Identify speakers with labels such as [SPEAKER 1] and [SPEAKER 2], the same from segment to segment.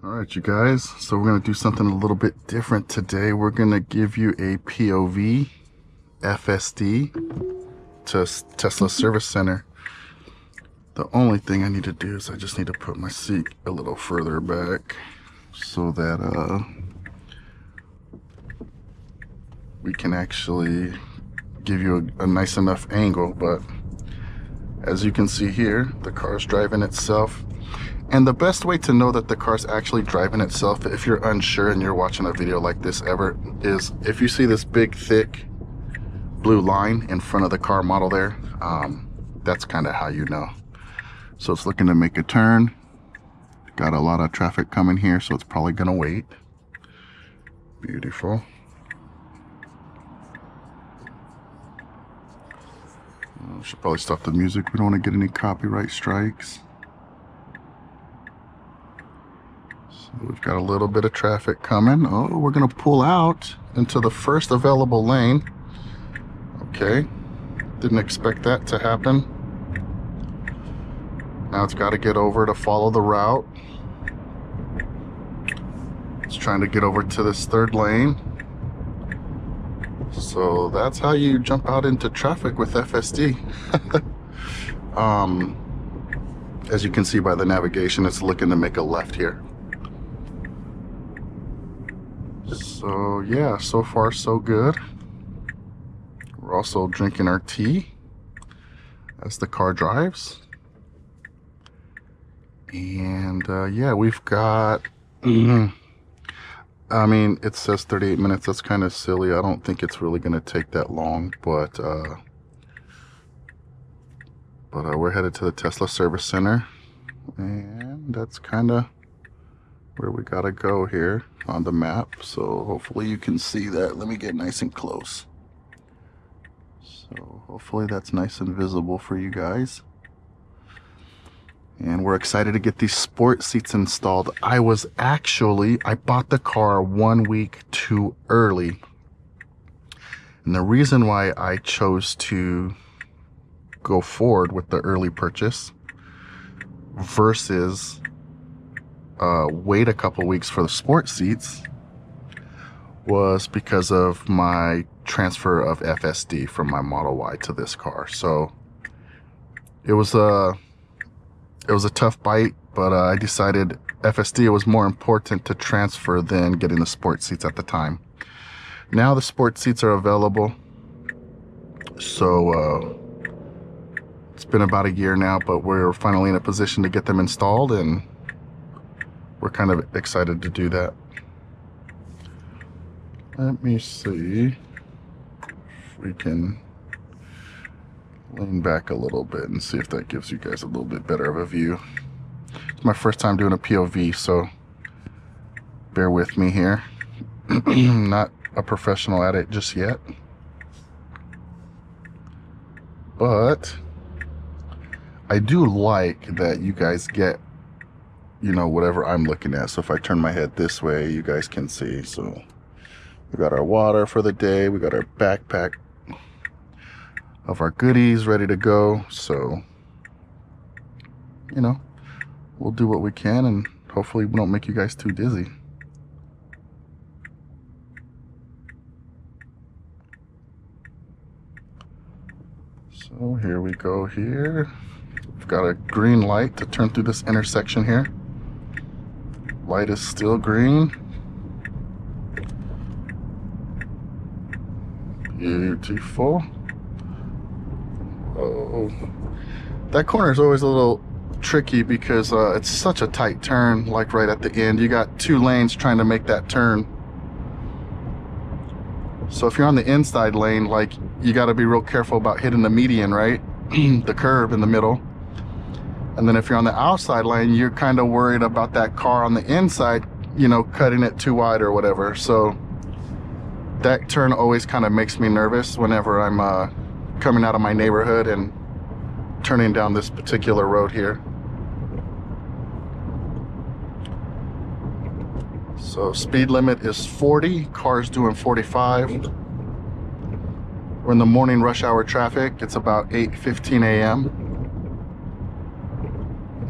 [SPEAKER 1] Alright you guys, so we're going to do something a little bit different today. We're going to give you a POV FSD to Tesla Service Center. The only thing I need to do is I just need to put my seat a little further back so that we can actually give you a nice enough angle. But as you can see here, the car's driving itself. And the best way to know that the car's actually driving itself, if you're unsure and you're watching a video like this ever, is if you see this big thick blue line in front of the car model there, that's kind of how you know. So it's looking to make a turn. Got a lot of traffic coming here, so it's probably gonna wait. Beautiful. Should probably stop the music. We don't want to get any copyright strikes. We've got a little bit of traffic coming. Oh, we're going to pull out into the first available lane. Okay. Didn't expect that to happen. Now it's got to get over to follow the route. It's trying to get over to this third lane. So that's how you jump out into traffic with FSD. As you can see by the navigation, it's looking to make a left here. So yeah, so far so good. We're also drinking our tea as the car drives. And yeah, we've got, I mean, it says 38 minutes. That's kind of silly. I don't think it's really going to take that long, but we're headed to the Tesla Service Center, and that's kind of where we gotta go here on the map. So hopefully you can see that. Let me get nice and close. So hopefully that's nice and visible for you guys. And we're excited to get these sport seats installed. I bought the car 1 week too early. And the reason why I chose to go forward with the early purchase versus wait a couple weeks for the sport seats was because of my transfer of FSD from my Model Y to this car. So it was a tough bite, but I decided FSD was more important to transfer than getting the sport seats at the time. Now the sport seats are available. So it's been about a year now, but we're finally in a position to get them installed, and we're kind of excited to do that. Let me see if we can lean back a little bit and see if that gives you guys a little bit better of a view. It's my first time doing a POV, so bear with me here. Not a professional at it just yet, but I do like that you guys get, you know, whatever I'm looking at. So if I turn my head this way, you guys can see. So we got our water for the day. We got our backpack of our goodies ready to go. So, you know, we'll do what we can, and hopefully we don't make you guys too dizzy. So here we go here. We've got a green light to turn through this intersection here. Light is still green. Beautiful. Oh, that corner is always a little tricky because it's such a tight turn, like right at the end. You got two lanes trying to make that turn. So if you're on the inside lane, like, you got to be real careful about hitting the median, right? The curb in the middle. And then if you're on the outside lane, you're kind of worried about that car on the inside, you know, cutting it too wide or whatever. So that turn always kind of makes me nervous whenever I'm coming out of my neighborhood and turning down this particular road here. So speed limit is 40, cars doing 45. We're in the morning rush hour traffic. It's about 8:15 a.m.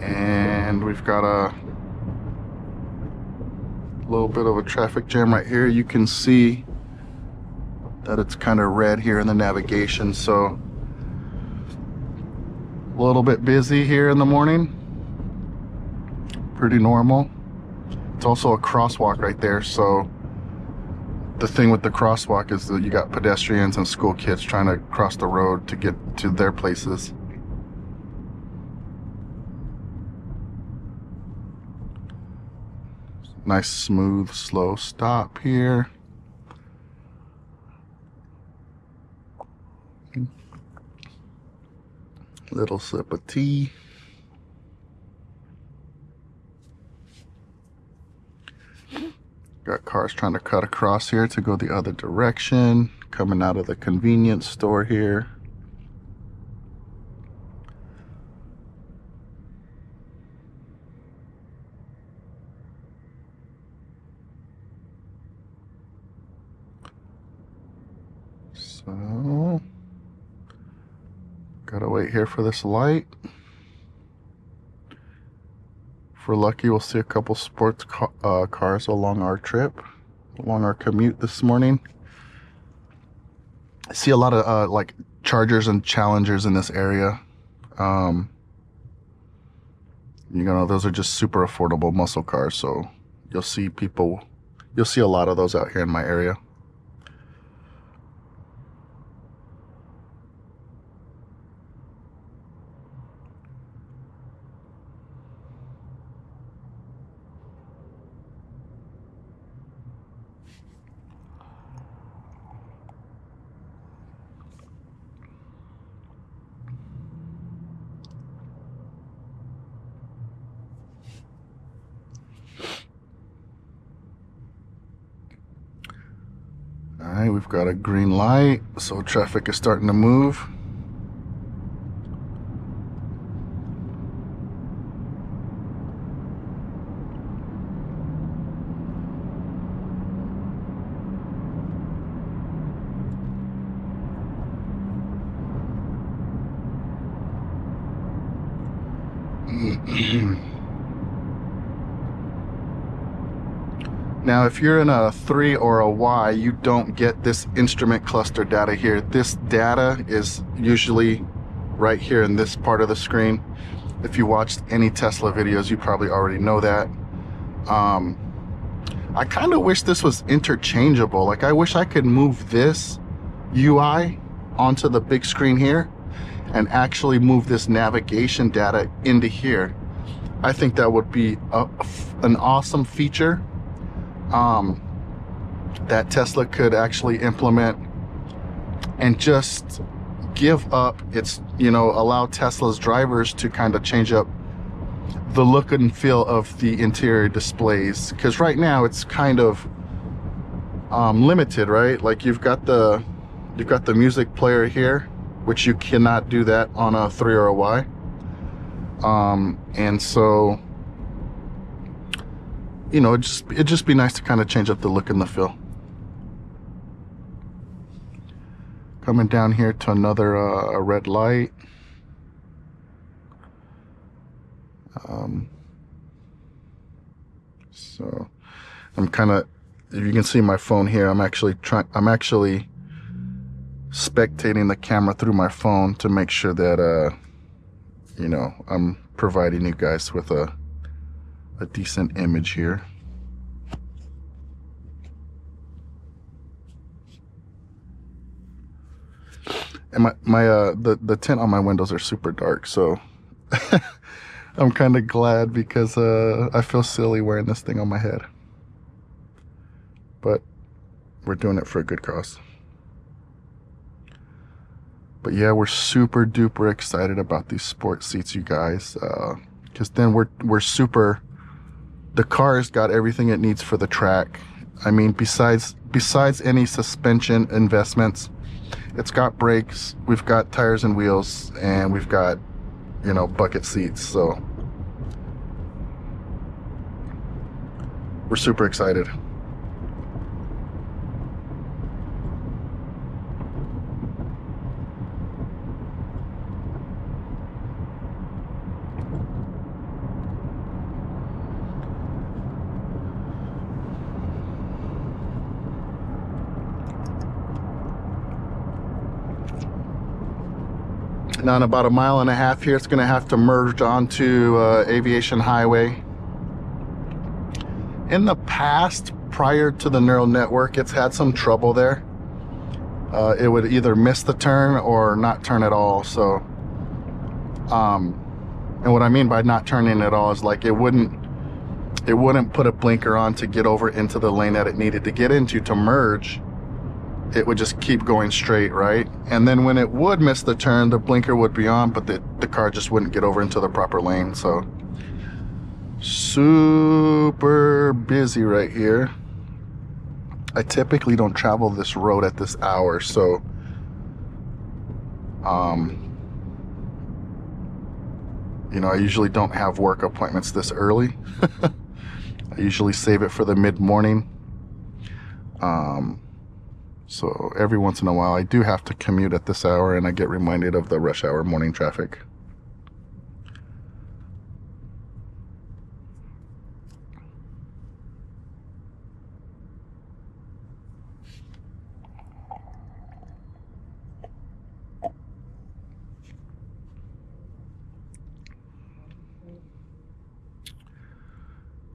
[SPEAKER 1] And we've got a A little bit of a traffic jam right here. You can see that it's kind of red here in the navigation, so a little bit busy here in the morning. Pretty normal. It's also a crosswalk right there, so the thing with the crosswalk is that you got pedestrians and school kids trying to cross the road to get to their places. Nice smooth slow stop here. Little sip of tea. Got cars trying to cut across here to go the other direction, coming out of the convenience store here. So, gotta wait here for this light. If we're lucky, we'll see a couple sports cars along our trip, along our commute this morning. I see a lot of like Chargers and Challengers in this area. You know, those are just super affordable muscle cars, so you'll see a lot of those out here in my area. Alright, we've got a green light, so traffic is starting to move. Now, if you're in a 3 or a Y, you don't get this instrument cluster data here. This data is usually right here in this part of the screen. If you watched any Tesla videos, you probably already know that. I kind of wish this was interchangeable. Like, I wish I could move this UI onto the big screen here and actually move this navigation data into here. I think that would be an awesome feature that Tesla could actually implement and just give up its, you know, allow Tesla's drivers to kind of change up the look and feel of the interior displays, because right now it's kind of limited, right? Like you've got the music player here, which you cannot do that on a 3 or a Y. And so, you know, it'd just be nice to kind of change up the look and the feel. Coming down here to another a red light. So I'm kind of, if you can see my phone here, I'm actually spectating the camera through my phone to make sure that you know, I'm providing you guys with a decent image here. And the tint on my windows are super dark, so I'm kind of glad, because I feel silly wearing this thing on my head. But we're doing it for a good cause. But yeah, we're super duper excited about these sport seats, you guys, because then we're super. The car's got everything it needs for the track. I mean, besides any suspension investments, it's got brakes, we've got tires and wheels, and we've got, you know, bucket seats. So we're super excited. Now in about 1.5 miles here, it's going to have to merge onto Aviation Highway. In the past, prior to the neural network, it's had some trouble there. It would either miss the turn or not turn at all. So, and what I mean by not turning at all is like it wouldn't put a blinker on to get over into the lane that it needed to get into to merge. It would just keep going straight, right? And then when it would miss the turn, the blinker would be on, but the car just wouldn't get over into the proper lane. So super busy right here. I typically don't travel this road at this hour, so you know, I usually don't have work appointments this early. I usually save it for the mid-morning. So every once in a while I do have to commute at this hour, and I get reminded of the rush hour morning traffic.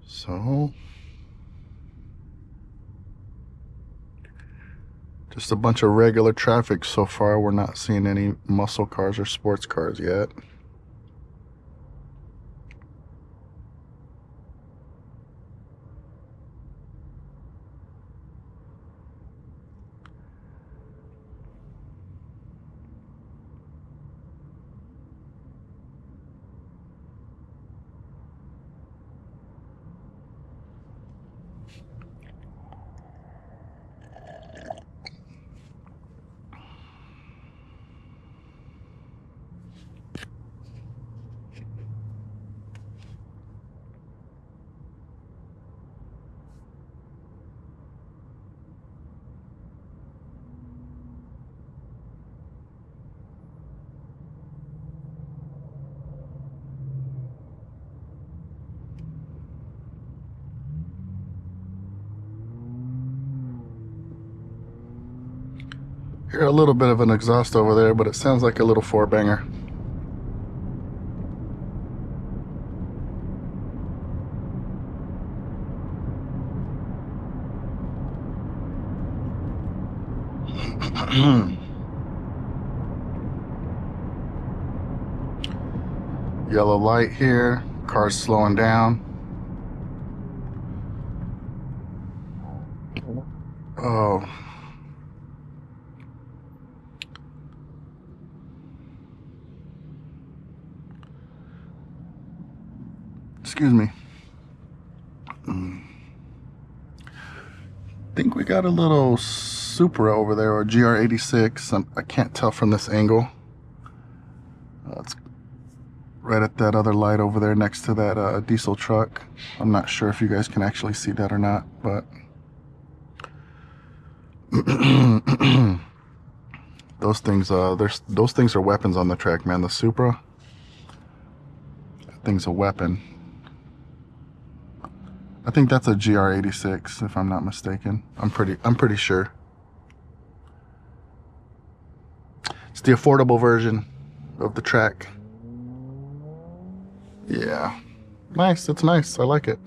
[SPEAKER 1] So just a bunch of regular traffic so far. We're not seeing any muscle cars or sports cars yet. Hear a little bit of an exhaust over there, but it sounds like a little four-banger. Yellow light here, car's slowing down. Oh. Excuse me. I think we got a little Supra over there, or GR86. I can't tell from this angle. It's right at that other light over there next to that diesel truck. I'm not sure if you guys can actually see that or not, but those things are weapons on the track, man. The Supra, that thing's a weapon. I think that's a GR86 if I'm not mistaken. I'm pretty sure. It's the affordable version of the track. Yeah. Nice, it's nice. I like it.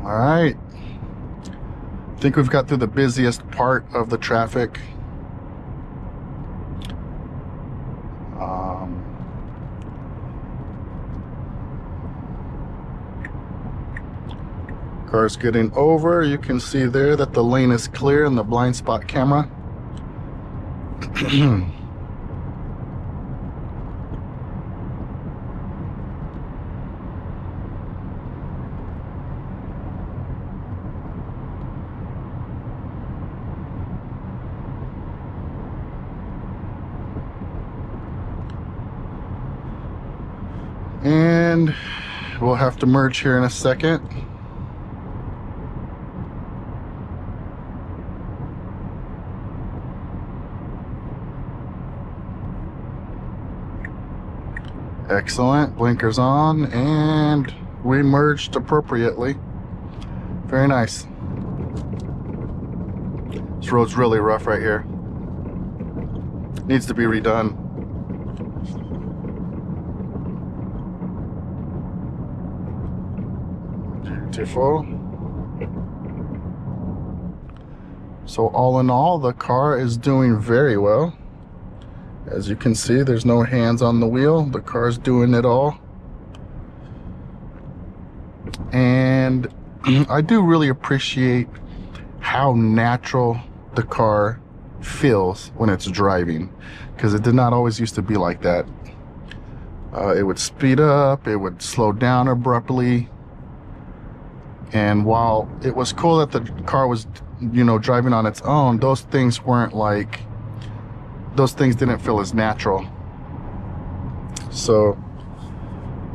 [SPEAKER 1] All right, I think we've got through the busiest part of the traffic. Cars getting over. You can see there that the lane is clear in the blind spot camera. And we'll have to merge here in a second. Excellent, blinkers on, and we merged appropriately. Very nice. This road's really rough right here. Needs to be redone. Beautiful. So all in all, the car is doing very well. As you can see, there's no hands on the wheel. The car's doing it all. And I do really appreciate how natural the car feels when it's driving, because it did not always used to be like that. It would speed up, it would slow down abruptly. And while it was cool that the car was, you know, driving on its own, those things weren't like, those things didn't feel as natural. So,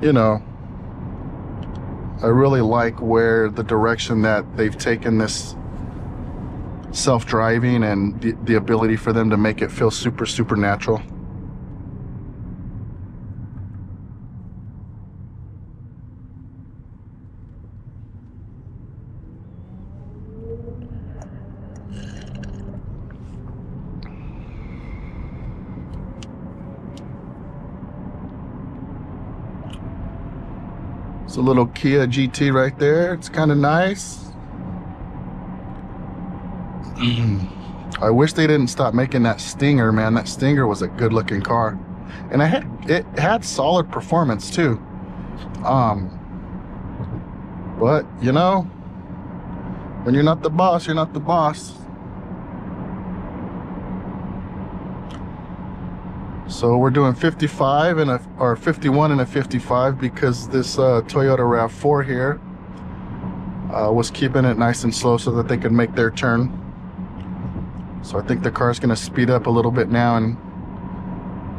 [SPEAKER 1] you know, I really like where the direction that they've taken this self-driving and the ability for them to make it feel super natural. It's a little Kia GT right there. It's kind of nice. I wish they didn't stop making that Stinger, man. That Stinger was a good looking car, and it had solid performance too. But you know, when you're not the boss, you're not the boss. So we're doing 55 and or 51 and a 55 because this Toyota RAV4 here was keeping it nice and slow so that they could make their turn. So I think the car's going to speed up a little bit now and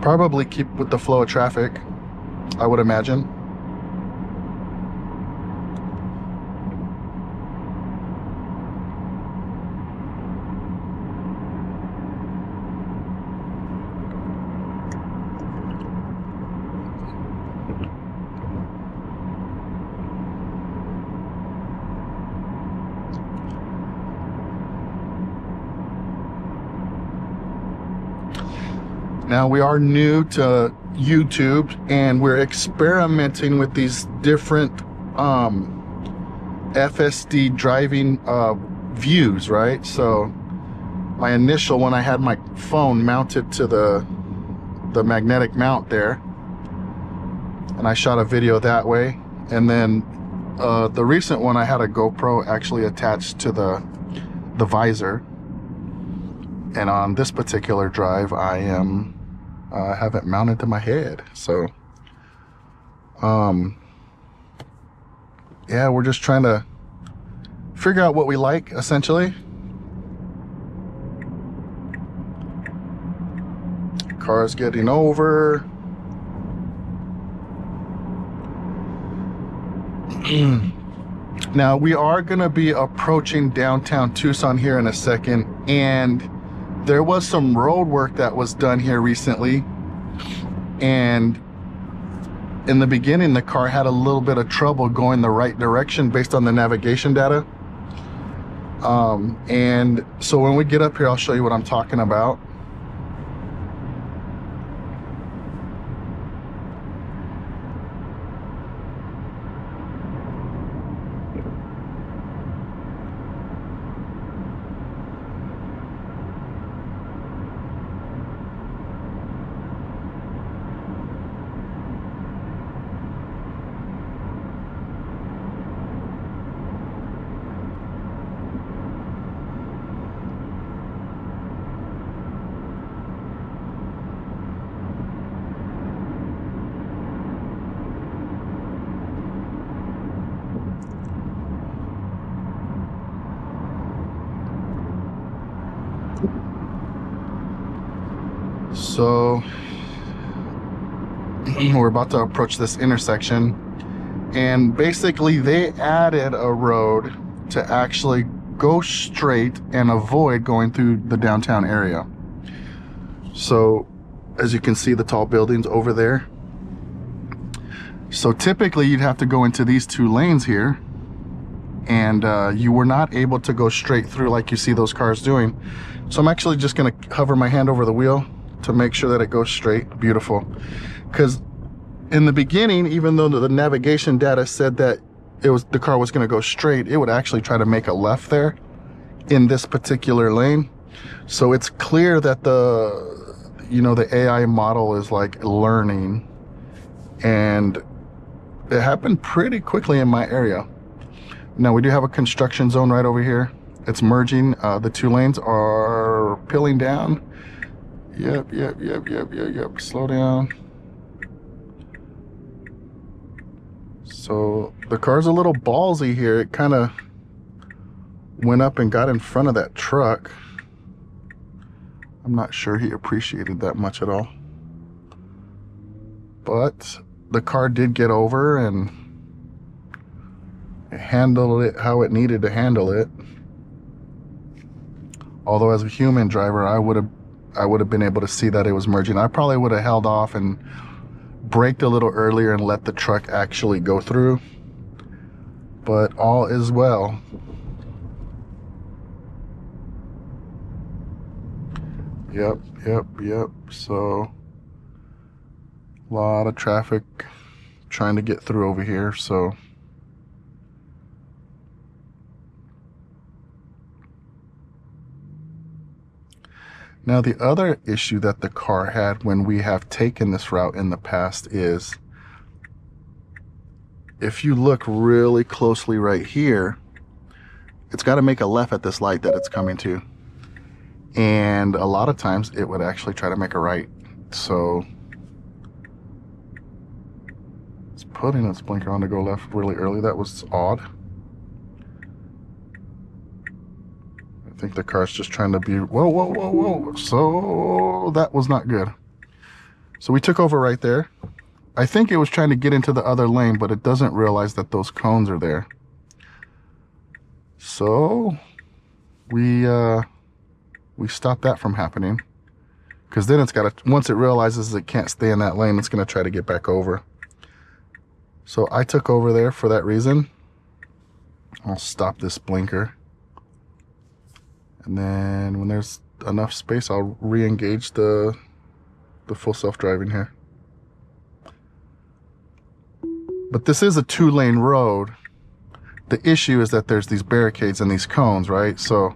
[SPEAKER 1] probably keep with the flow of traffic, I would imagine. Now we are new to YouTube and we're experimenting with these different FSD driving views, right? So my initial one, I had my phone mounted to the magnetic mount there, and I shot a video that way. And then the recent one, I had a GoPro actually attached to the visor. And on this particular drive, I have it mounted to my head. So yeah, we're just trying to figure out what we like, essentially. Car's getting over. Now we are going to be approaching downtown Tucson here in a second, and there was some road work that was done here recently, and in the beginning the car had a little bit of trouble going the right direction based on the navigation data. And so when we get up here, I'll show you what I'm talking about. So we're about to approach this intersection, And basically they added a road to actually go straight and avoid going through the downtown area. So as you can see, the tall buildings over there. So typically you'd have to go into these two lanes here, and you were not able to go straight through like you see those cars doing. So I'm actually just gonna hover my hand over the wheel to make sure that it goes straight. Beautiful. Because in the beginning, even though the navigation data said that the car was going to go straight, it would actually try to make a left there in this particular lane. So it's clear that the AI model is like learning, and it happened pretty quickly in my area. Now we do have a construction zone right over here. It's merging. The two lanes are peeling down. Yep. Slow down. So the car's a little ballsy here. It kind of went up and got in front of that truck. I'm not sure he appreciated that much at all. But the car did get over and it handled it how it needed to handle it. Although as a human driver, I would have been able to see that it was merging. I probably would have held off and braked a little earlier and let the truck actually go through, but all is well. Yep. So a lot of traffic trying to get through over here. So now the other issue that the car had when we have taken this route in the past is, if you look really closely right here, it's got to make a left at this light that it's coming to. And a lot of times it would actually try to make a right. So it's putting its blinker on to go left really early. That was odd. I think the car's just trying to be, whoa. So that was not good. So we took over right there. I think it was trying to get into the other lane, but it doesn't realize that those cones are there. So we stopped that from happening, because then it's got to, once it realizes it can't stay in that lane, it's going to try to get back over. So I took over there for that reason. I'll stop this blinker. And then when there's enough space, I'll re-engage the full self-driving here. But this is a 2-lane road. The issue is that there's these barricades and these cones, right? So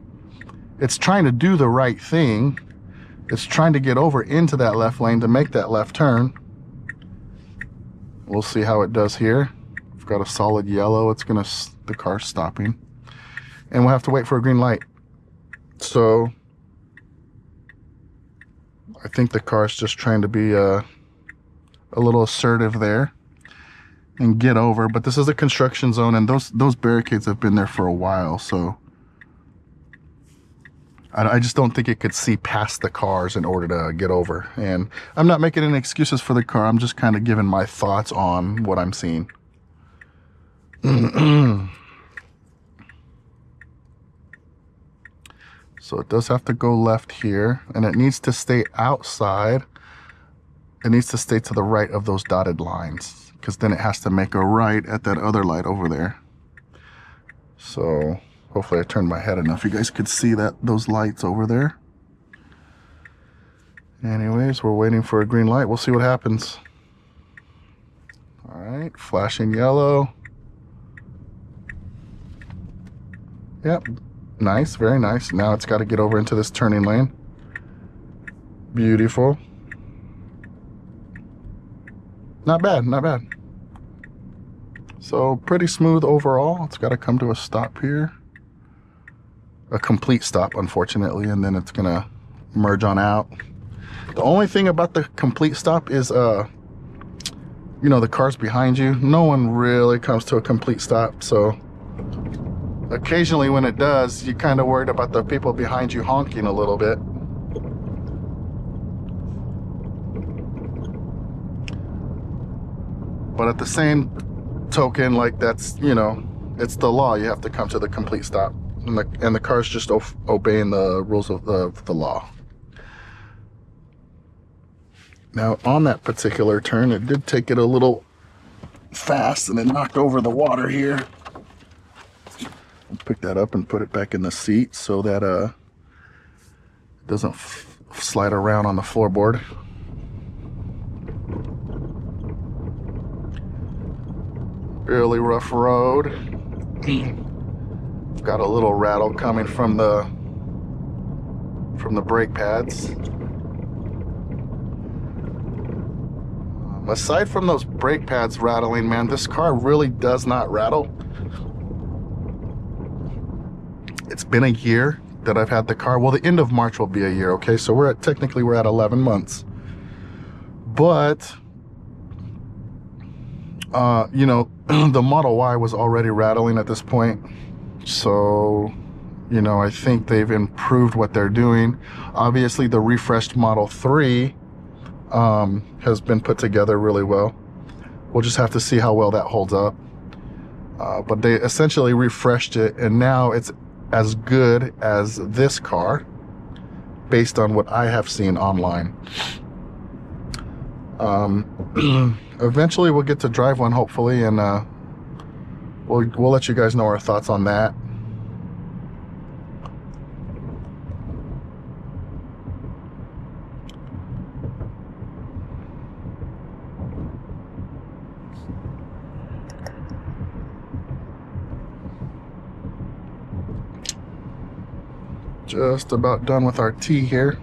[SPEAKER 1] it's trying to do the right thing. It's trying to get over into that left lane to make that left turn. We'll see how it does here. We've got a solid yellow. The car's stopping. And we'll have to wait for a green light. So I think the car's just trying to be a little assertive there and get over. But this is a construction zone, and those barricades have been there for a while, so I just don't think it could see past the cars in order to get over. And I'm not making any excuses for the car. I'm just kind of giving my thoughts on what I'm seeing. So it does have to go left here, and it needs to stay outside. It needs to stay to the right of those dotted lines, because then it has to make a right at that other light over there. So hopefully I turned my head enough. You guys could see those lights over there. Anyways, we're waiting for a green light. We'll see what happens. All right, flashing yellow. Yep, nice, very nice. Now it's got to get over into this turning lane. Beautiful. Not bad, not bad. So pretty smooth overall. It's got to come to a stop here. A complete stop, unfortunately, and then it's gonna merge on out. The only thing about the complete stop is the car's behind you. No one really comes to a complete stop, so occasionally when it does, you're kind of worried about the people behind you honking a little bit. But at the same token, like that's, you know, it's the law. You have to come to the complete stop, and the car's just obeying the rules of the law. Now on that particular turn, it did take it a little fast, and it knocked over the water here. I'll pick that up and put it back in the seat so that it doesn't slide around on the floorboard. Really rough road. Got a little rattle coming from the brake pads. Aside from those brake pads rattling, man, this car really does not rattle. It's been a year that I've had the car. Well, the end of March will be a year, okay? So we're at 11 months. But you know, the Model Y was already rattling at this point. So, you know, I think they've improved what they're doing. Obviously, the refreshed Model 3 has been put together really well. We'll just have to see how well that holds up. But they essentially refreshed it, and now it's as good as this car based on what I have seen online. Eventually we'll get to drive one, hopefully, and we'll let you guys know our thoughts on that. Just about done with our tea here.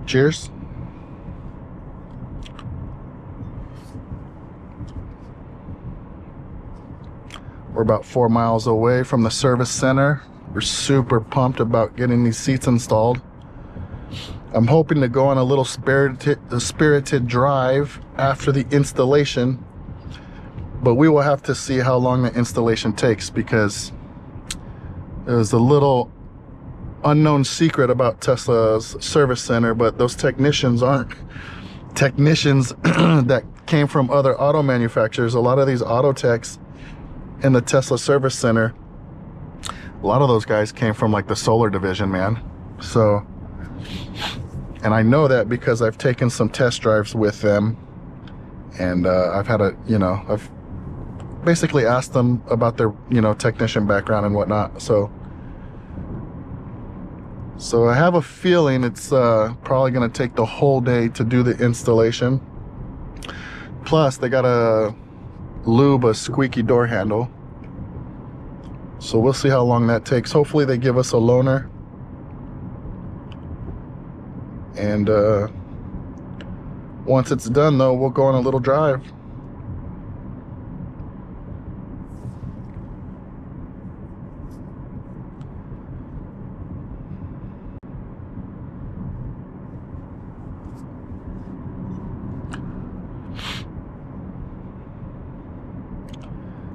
[SPEAKER 1] Cheers. We're about 4 miles away from the service center. We're super pumped about getting these seats installed. I'm hoping to go on a little spirited drive after the installation, but we will have to see how long the installation takes, because there's a little unknown secret about Tesla's service center, but those technicians aren't technicians that came from other auto manufacturers. A lot of these auto techs in the Tesla service center, a lot of those guys came from like the solar division, man. So, and I know that because I've taken some test drives with them, and I've had I've basically asked them about their, technician background and whatnot. So I have a feeling it's probably going to take the whole day to do the installation. Plus, they got to lube a squeaky door handle. So we'll see how long that takes. Hopefully they give us a loaner. And once it's done, though, we'll go on a little drive.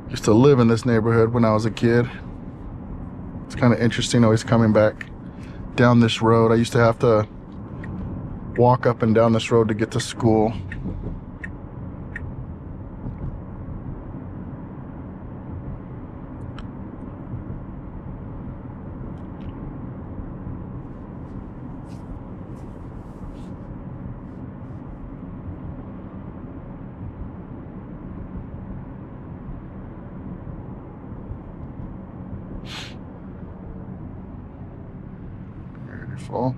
[SPEAKER 1] Used to live in this neighborhood when I was a kid. It's kind of interesting always coming back down this road. I used to have to walk up and down this road to get to school. Beautiful.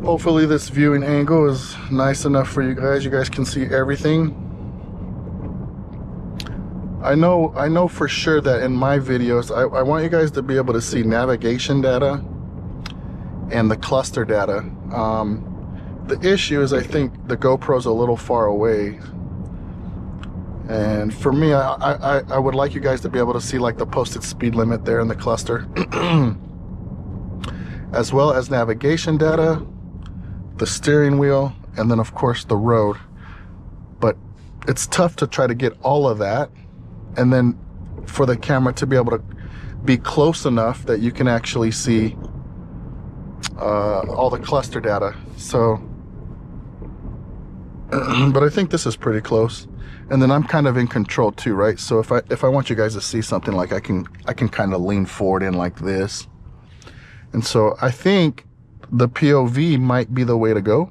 [SPEAKER 1] Hopefully this viewing angle is nice enough for you guys. You guys can see everything. I know for sure that in my videos, I want you guys to be able to see navigation data and the cluster data. The issue is I think the GoPro's a little far away. And for me, I would like you guys to be able to see like the posted speed limit there in the cluster, as well as navigation data, the steering wheel, and then of course the road. But it's tough to try to get all of that, and then for the camera to be able to be close enough that you can actually see all the cluster data. So, but I think this is pretty close. And then I'm kind of in control too, right? So if I want you guys to see something, like I can kind of lean forward in like this. And so I think the POV might be the way to go.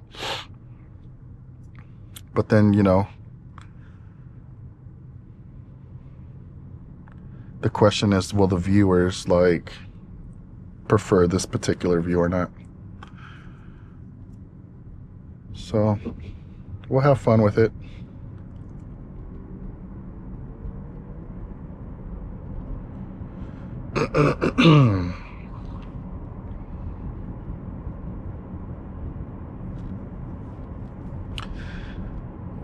[SPEAKER 1] But then, you know, the question is, will the viewers like prefer this particular view or not? So we'll have fun with it.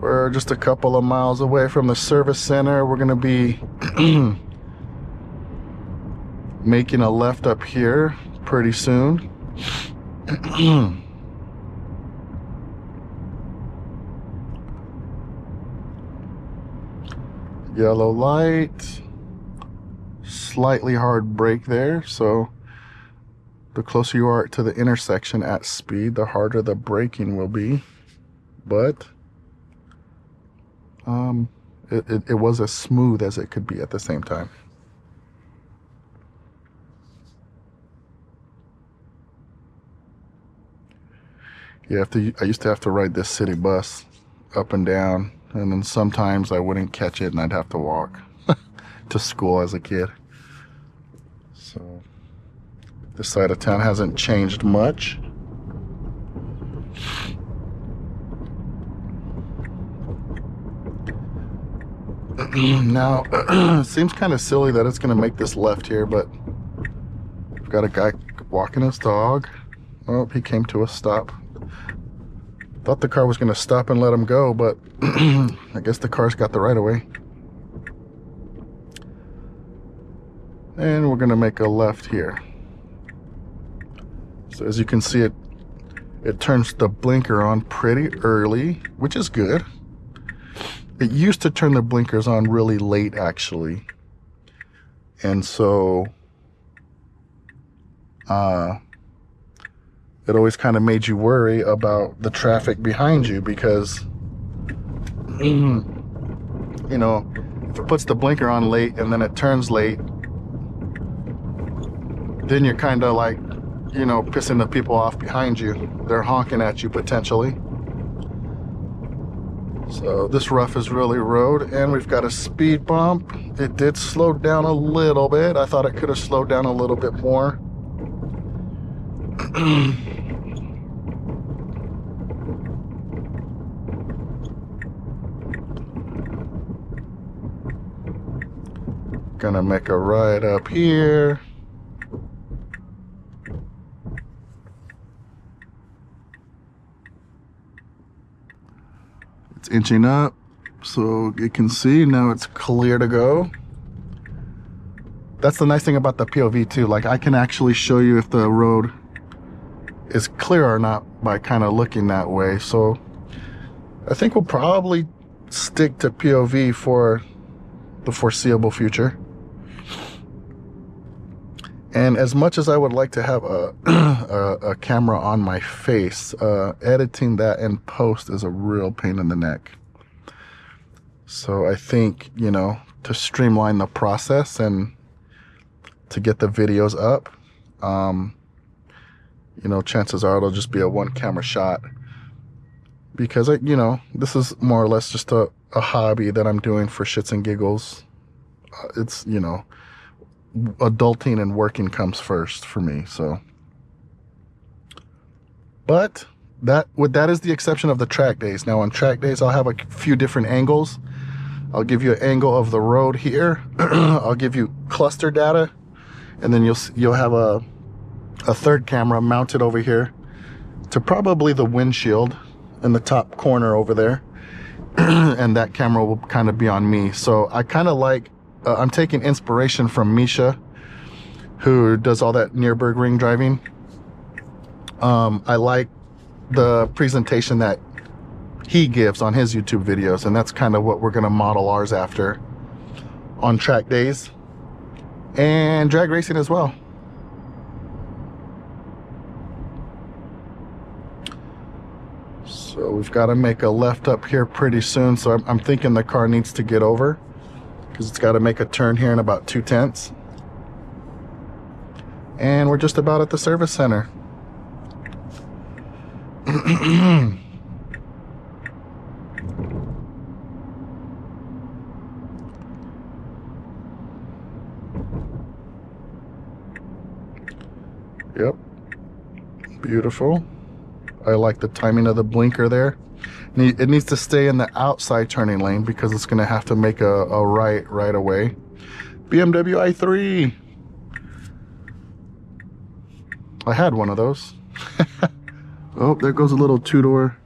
[SPEAKER 1] We're just a couple of miles away from the service center. We're gonna be making a left up here pretty soon. Yellow light, slightly hard brake there, so the closer you are to the intersection at speed, the harder the braking will be. But it was as smooth as it could be at the same time. Yeah, I used to have to ride this city bus up and down, and then sometimes I wouldn't catch it and I'd have to walk to school as a kid. So this side of town hasn't changed much. Now, it seems kind of silly that it's going to make this left here, but we've got a guy walking his dog. Oh, he came to a stop. Thought the car was going to stop and let him go, but I guess the car's got the right of way. And we're going to make a left here. So as you can see, it turns the blinker on pretty early, which is good. It used to turn the blinkers on really late, actually. And so it always kind of made you worry about the traffic behind you, because you know, if it puts the blinker on late and then it turns late, then you're kind of like, you know, pissing the people off behind you. They're honking at you potentially. So this rough is really road, and we've got a speed bump. It did slow down a little bit. I thought it could have slowed down a little bit more. Gonna make a right up here. It's inching up, so you can see now it's clear to go. That's the nice thing about the POV too. Like, I can actually show you if the road is clear or not by kind of looking that way. So I think we'll probably stick to POV for the foreseeable future. And as much as I would like to have a camera on my face, editing that in post is a real pain in the neck. So I think, you know, to streamline the process and to get the videos up, you know, chances are it'll just be a one camera shot, because you know, this is more or less just a hobby that I'm doing for shits and giggles. It's, you know, adulting and working comes first for me. So, but that is the exception of the track days. Now on track days, I'll have a few different angles. I'll give you an angle of the road here. I'll give you cluster data, and then you'll have a third camera mounted over here to probably the windshield in the top corner over there. and that camera will kind of be on me. So I kind of like, I'm taking inspiration from Misha, who does all that Nürburgring driving. I like the presentation that he gives on his YouTube videos, and that's kind of what we're going to model ours after on track days and drag racing as well. So we've got to make a left up here pretty soon, so I'm thinking the car needs to get over because it's got to make a turn here in about 2/10. And we're just about at the service center. Yep, beautiful. I like the timing of the blinker there. It needs to stay in the outside turning lane because it's going to have to make a right away. BMW i3. I had one of those. Oh, there goes a little two-door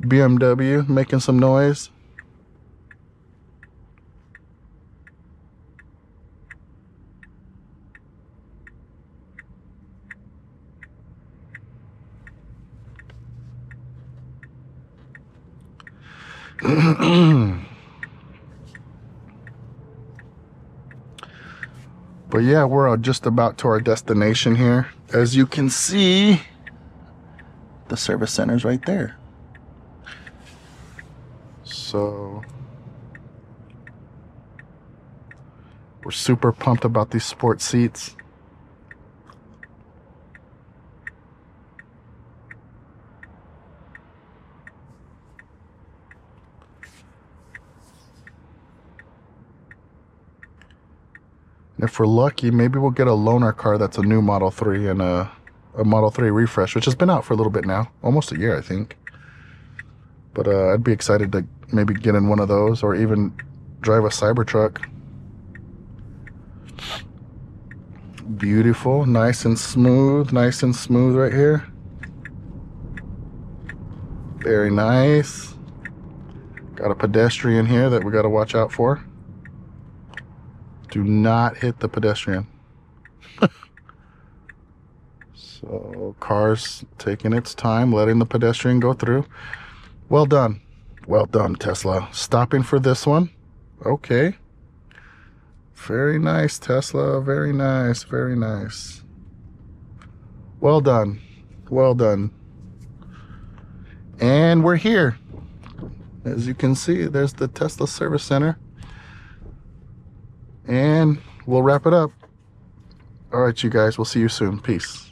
[SPEAKER 1] BMW making some noise. But yeah, we're just about to our destination here. As you can see, the service center's right there. So we're super pumped about these sport seats. If we're lucky, maybe we'll get a loaner car that's a new Model 3 and a Model 3 refresh, which has been out for a little bit now, almost a year, I think. But I'd be excited to maybe get in one of those or even drive a Cybertruck. Beautiful, nice and smooth right here. Very nice. Got a pedestrian here that we got to watch out for. Do not hit the pedestrian. So car's taking its time, letting the pedestrian go through. Well done Tesla. Stopping for this one. Okay, very nice, Tesla. Very nice. Well done. And we're here. As you can see, there's the Tesla service center. And we'll wrap it up. All right, you guys, we'll see you soon. Peace.